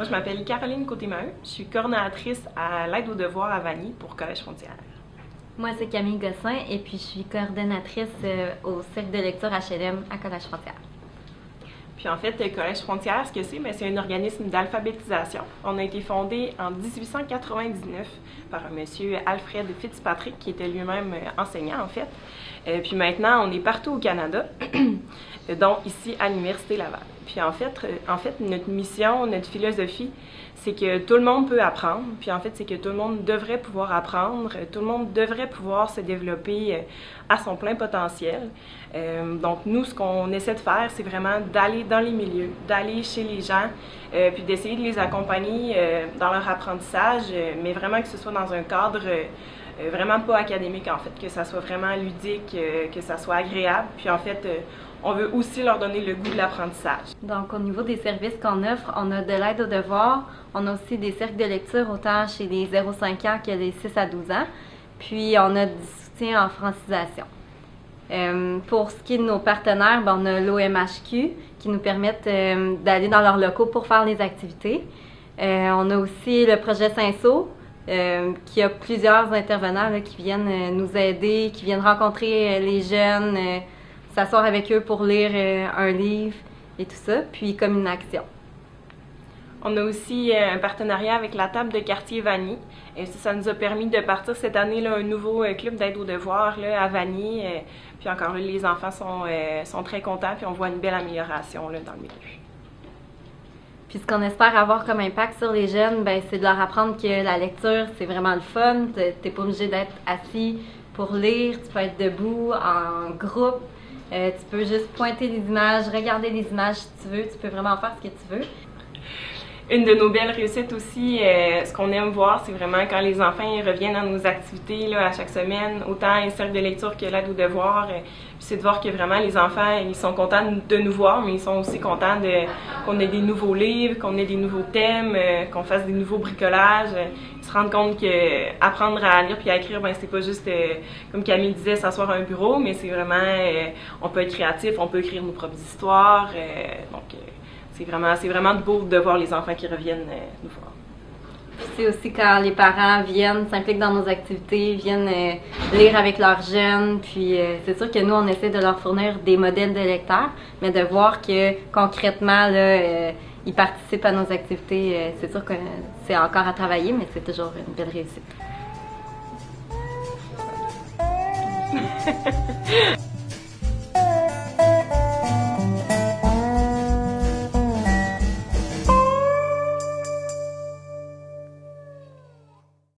Moi, je m'appelle Caroline Côté-Maheu. Je suis coordonnatrice à l'aide aux devoirs à Vanier pour Collège Frontières. Moi, c'est Camille Gosselin et puis je suis coordonnatrice au cercle de lecture HLM à Collège Frontières. Puis en fait, Collège Frontières, ce que c'est un organisme d'alphabétisation. On a été fondé en 1899 par un monsieur Alfred Fitzpatrick, qui était lui-même enseignant en fait. Puis maintenant, on est partout au Canada, dont ici à l'Université Laval. Puis en fait, notre mission, notre philosophie, c'est que tout le monde peut apprendre. Puis en fait, c'est que tout le monde devrait pouvoir apprendre. Tout le monde devrait pouvoir se développer à son plein potentiel. Donc nous, ce qu'on essaie de faire, c'est vraiment d'aller dans les milieux, d'aller chez les gens, puis d'essayer de les accompagner dans leur apprentissage, mais vraiment que ce soit dans un cadre vraiment pas académique en fait, que ça soit vraiment ludique, que ça soit agréable. Puis en fait, on veut aussi leur donner le goût de l'apprentissage. Donc au niveau des services qu'on offre, on a de l'aide aux devoirs, on a aussi des cercles de lecture autant chez les 0-5 ans que les 6 à 12 ans, puis on a du soutien en francisation. Pour ce qui est de nos partenaires, on a l'OMHQ qui nous permettent d'aller dans leurs locaux pour faire les activités. On a aussi le projet Saint-Saul, qui a plusieurs intervenants là, qui viennent nous aider, qui viennent rencontrer les jeunes, s'asseoir avec eux pour lire un livre et tout ça, puis comme une action. On a aussi un partenariat avec la table de quartier Vanier. Et ça nous a permis de partir cette année là, un nouveau club d'aide aux devoirs là, à Vanier. Puis encore là, les enfants sont très contents, puis on voit une belle amélioration là, dans le milieu. Puis ce qu'on espère avoir comme impact sur les jeunes, c'est de leur apprendre que la lecture, c'est vraiment le fun. T'es pas obligé d'être assis pour lire, tu peux être debout, en groupe. Tu peux juste pointer les images, regarder les images si tu veux, tu peux vraiment faire ce que tu veux. Une de nos belles réussites aussi, ce qu'on aime voir, c'est vraiment quand les enfants reviennent à nos activités là, à chaque semaine, autant les cercles de lecture que l'aide aux devoirs. Puis c'est de voir que vraiment les enfants, ils sont contents de nous voir, mais ils sont aussi contents qu'on ait des nouveaux livres, qu'on ait des nouveaux thèmes, qu'on fasse des nouveaux bricolages. Ils se rendent compte que apprendre à lire puis à écrire, c'est pas juste, comme Camille disait, s'asseoir à un bureau, mais c'est vraiment, on peut être créatif, on peut écrire nos propres histoires. C'est vraiment beau de voir les enfants qui reviennent nous voir. C'est aussi quand les parents viennent, s'impliquent dans nos activités, viennent lire avec leurs jeunes, puis c'est sûr que nous, on essaie de leur fournir des modèles de lecteurs, mais de voir que concrètement, là, ils participent à nos activités, c'est sûr que c'est encore à travailler, mais c'est toujours une belle réussite.